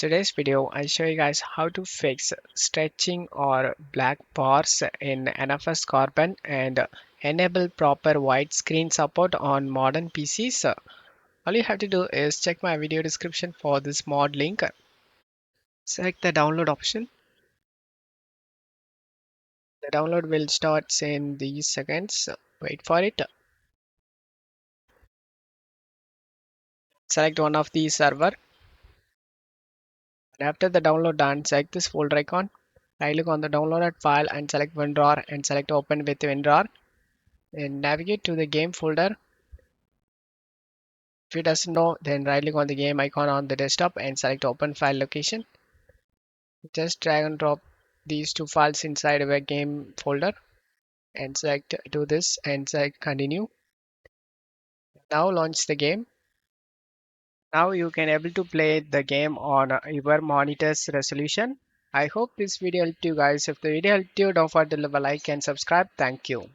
Today's video, I show you guys how to fix stretching or black bars in NFS Carbon and enable proper widescreen support on modern PCs. All you have to do is check my video description for this mod link. Select the download option. The download will start in these seconds. Wait for it. Select one of these server. And after the download done, select this folder icon. Right click on the downloaded file and select WinRAR and select open with WinRAR. And navigate to the game folder. If it doesn't know, then right click on the game icon on the desktop and select open file location. Just drag and drop these two files inside a game folder and select do this and select continue. Now launch the game. Now you can able to play the game on your monitor's resolution. I hope this video helped you guys. If the video helped you, don't forget to leave a like and subscribe. Thank you.